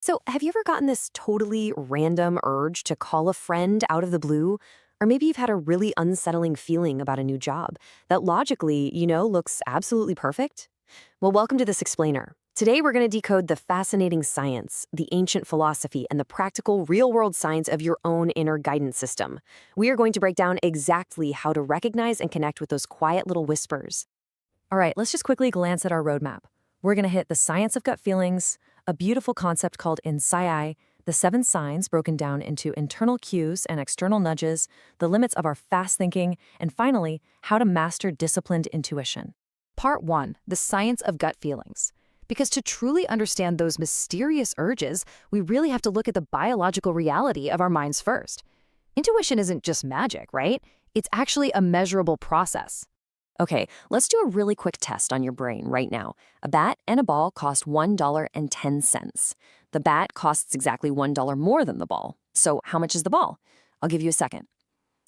So, have you ever gotten this totally random urge to call a friend out of the blue? Or maybe you've had a really unsettling feeling about a new job that logically, looks absolutely perfect? Well, welcome to this explainer. Today, we're going to decode the fascinating science, the ancient philosophy, and the practical real world science of your own inner guidance system. We are going to break down exactly how to recognize and connect with those quiet little whispers. All right, let's just quickly glance at our roadmap. We're going to hit the science of gut feelings, a beautiful concept called InnSæi, the 7 signs broken down into internal cues and external nudges, the limits of our fast thinking, and finally, how to master disciplined intuition. Part 1, the science of gut feelings. Because to truly understand those mysterious urges, we really have to look at the biological reality of our minds first. Intuition isn't just magic, right? It's actually a measurable process. Okay, let's do a really quick test on your brain right now. A bat and a ball cost $1.10. The bat costs exactly $1 more than the ball. So how much is the ball? I'll give you a second.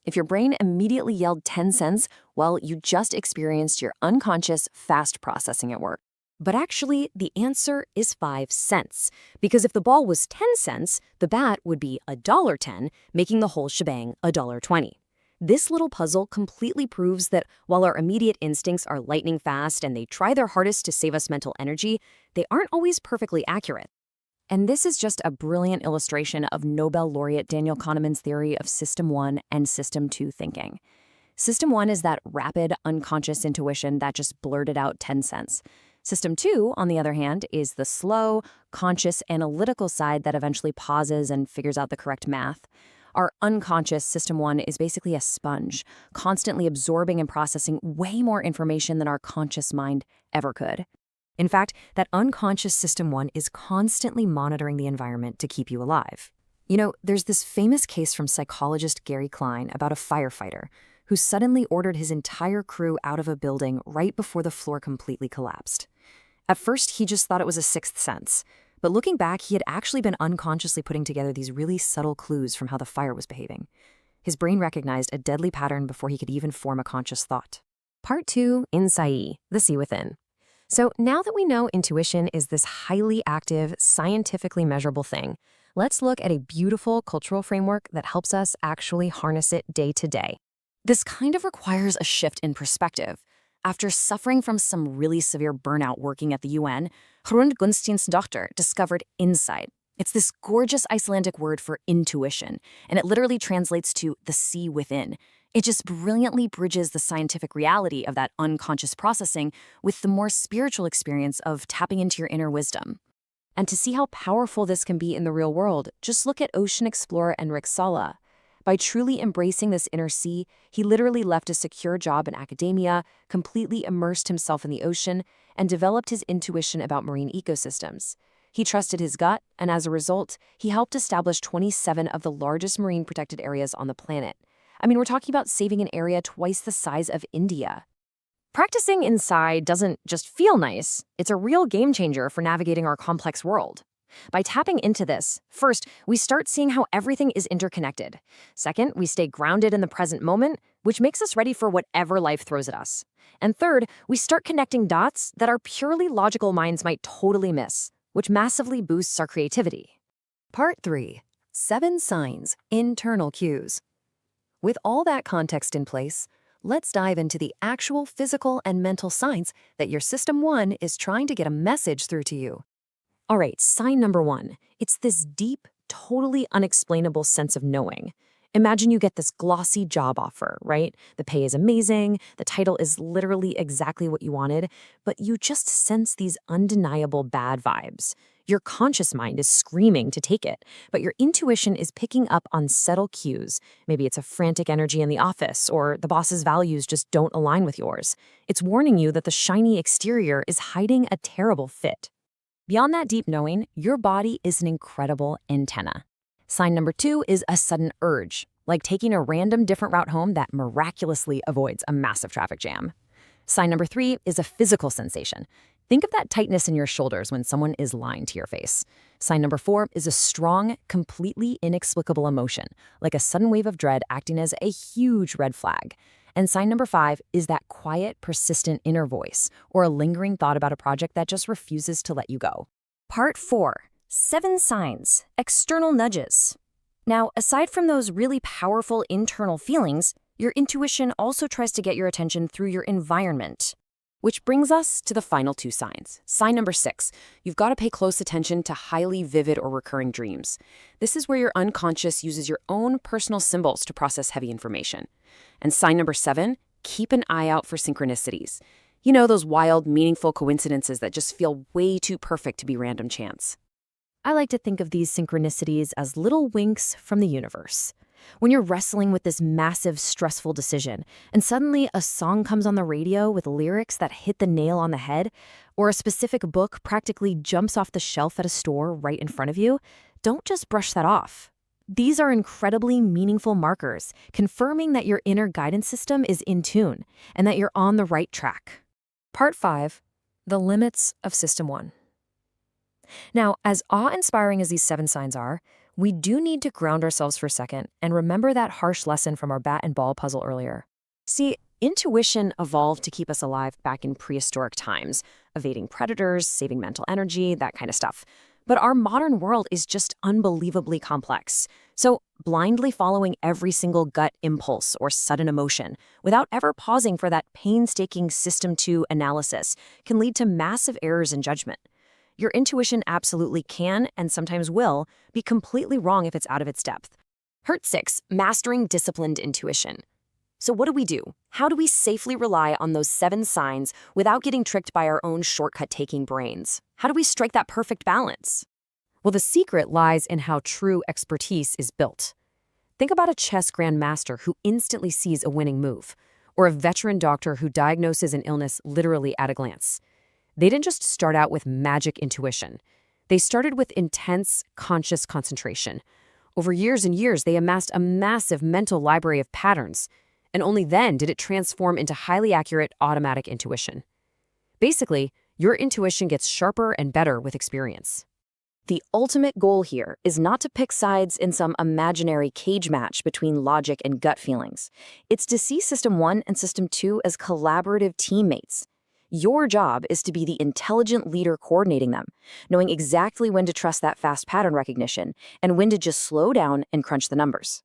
If your brain immediately yelled 10 cents, well, you just experienced your unconscious fast processing at work. But actually, the answer is 5 cents. Because if the ball was 10 cents, the bat would be $1.10, making the whole shebang $1.20. This little puzzle completely proves that while our immediate instincts are lightning fast and they try their hardest to save us mental energy, they aren't always perfectly accurate. And this is just a brilliant illustration of Nobel laureate Daniel Kahneman's theory of System 1 and System 2 thinking. System 1 is that rapid, unconscious intuition that just blurted out 10 cents. System 2, on the other hand, is the slow, conscious, analytical side that eventually pauses and figures out the correct math. Our unconscious System 1 is basically a sponge, constantly absorbing and processing way more information than our conscious mind ever could. In fact, that unconscious System 1 is constantly monitoring the environment to keep you alive. There's this famous case from psychologist Gary Klein about a firefighter who suddenly ordered his entire crew out of a building right before the floor completely collapsed. At first, he just thought it was a sixth sense. But looking back, he had actually been unconsciously putting together these really subtle clues from how the fire was behaving. His brain recognized a deadly pattern before he could even form a conscious thought. Part 2, InnSæi, the see within. So now that we know intuition is this highly active, scientifically measurable thing, let's look at a beautiful cultural framework that helps us actually harness it day to day. This kind of requires a shift in perspective. After suffering from some really severe burnout working at the UN, Hrund Gunsteinsdóttir discovered insight. It's this gorgeous Icelandic word for intuition, and it literally translates to the see within. It just brilliantly bridges the scientific reality of that unconscious processing with the more spiritual experience of tapping into your inner wisdom. And to see how powerful this can be in the real world, just look at ocean explorer Enric Sala. By truly embracing this inner sea, he literally left a secure job in academia, completely immersed himself in the ocean, and developed his intuition about marine ecosystems. He trusted his gut, and as a result, he helped establish 27 of the largest marine protected areas on the planet. We're talking about saving an area twice the size of India. Practicing InnSæi doesn't just feel nice, it's a real game changer for navigating our complex world. By tapping into this, first, we start seeing how everything is interconnected. Second, we stay grounded in the present moment, which makes us ready for whatever life throws at us. And third, we start connecting dots that our purely logical minds might totally miss, which massively boosts our creativity. Part 3. 7 signs, internal cues. With all that context in place, let's dive into the actual physical and mental signs that your System 1 is trying to get a message through to you. All right, sign number 1. It's this deep, totally unexplainable sense of knowing. Imagine you get this glossy job offer, right? The pay is amazing, the title is literally exactly what you wanted, but you just sense these undeniable bad vibes. Your conscious mind is screaming to take it, but your intuition is picking up on subtle cues. Maybe it's a frantic energy in the office, or the boss's values just don't align with yours. It's warning you that the shiny exterior is hiding a terrible fit. Beyond that deep knowing, your body is an incredible antenna. Sign number 2 is a sudden urge, like taking a random different route home that miraculously avoids a massive traffic jam. Sign number 3 is a physical sensation. Think of that tightness in your shoulders when someone is lying to your face. Sign number 4 is a strong, completely inexplicable emotion, like a sudden wave of dread acting as a huge red flag. And sign number 5 is that quiet, persistent inner voice, or a lingering thought about a project that just refuses to let you go. Part 4. 7 signs, external nudges. Now, aside from those really powerful internal feelings, your intuition also tries to get your attention through your environment. Which brings us to the final 2 signs. Sign number 6, you've got to pay close attention to highly vivid or recurring dreams. This is where your unconscious uses your own personal symbols to process heavy information. And sign number 7, keep an eye out for synchronicities. You know, those wild, meaningful coincidences that just feel way too perfect to be random chance. I like to think of these synchronicities as little winks from the universe. When you're wrestling with this massive, stressful decision, and suddenly a song comes on the radio with lyrics that hit the nail on the head, or a specific book practically jumps off the shelf at a store right in front of you, don't just brush that off. These are incredibly meaningful markers, confirming that your inner guidance system is in tune and that you're on the right track. Part 5, the limits of System 1. Now, as awe-inspiring as these 7 signs are, we do need to ground ourselves for a second and remember that harsh lesson from our bat and ball puzzle earlier. See, intuition evolved to keep us alive back in prehistoric times, evading predators, saving mental energy, that kind of stuff. But our modern world is just unbelievably complex. So blindly following every single gut impulse or sudden emotion without ever pausing for that painstaking System 2 analysis can lead to massive errors in judgment. Your intuition absolutely can, and sometimes will, be completely wrong if it's out of its depth. Part 6, mastering disciplined intuition. So what do? How do we safely rely on those 7 signs without getting tricked by our own shortcut-taking brains? How do we strike that perfect balance? Well, the secret lies in how true expertise is built. Think about a chess grandmaster who instantly sees a winning move, or a veteran doctor who diagnoses an illness literally at a glance. They didn't just start out with magic intuition. They started with intense, conscious concentration. Over years and years, they amassed a massive mental library of patterns, and only then did it transform into highly accurate, automatic intuition. Basically, your intuition gets sharper and better with experience. The ultimate goal here is not to pick sides in some imaginary cage match between logic and gut feelings. It's to see System 1 and System 2 as collaborative teammates. Your job is to be the intelligent leader coordinating them, knowing exactly when to trust that fast pattern recognition and when to just slow down and crunch the numbers.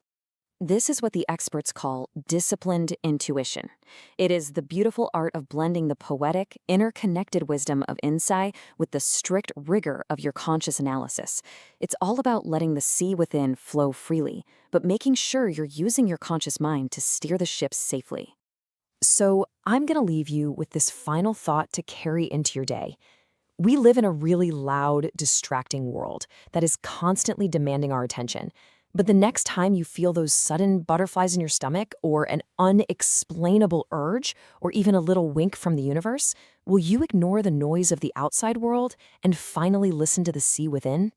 This is what the experts call disciplined intuition. It is the beautiful art of blending the poetic, interconnected wisdom of InnSæi with the strict rigor of your conscious analysis. It's all about letting the sea within flow freely, but making sure you're using your conscious mind to steer the ship safely. So I'm going to leave you with this final thought to carry into your day. We live in a really loud, distracting world that is constantly demanding our attention. But the next time you feel those sudden butterflies in your stomach or an unexplainable urge or even a little wink from the universe, will you ignore the noise of the outside world and finally listen to the sea within?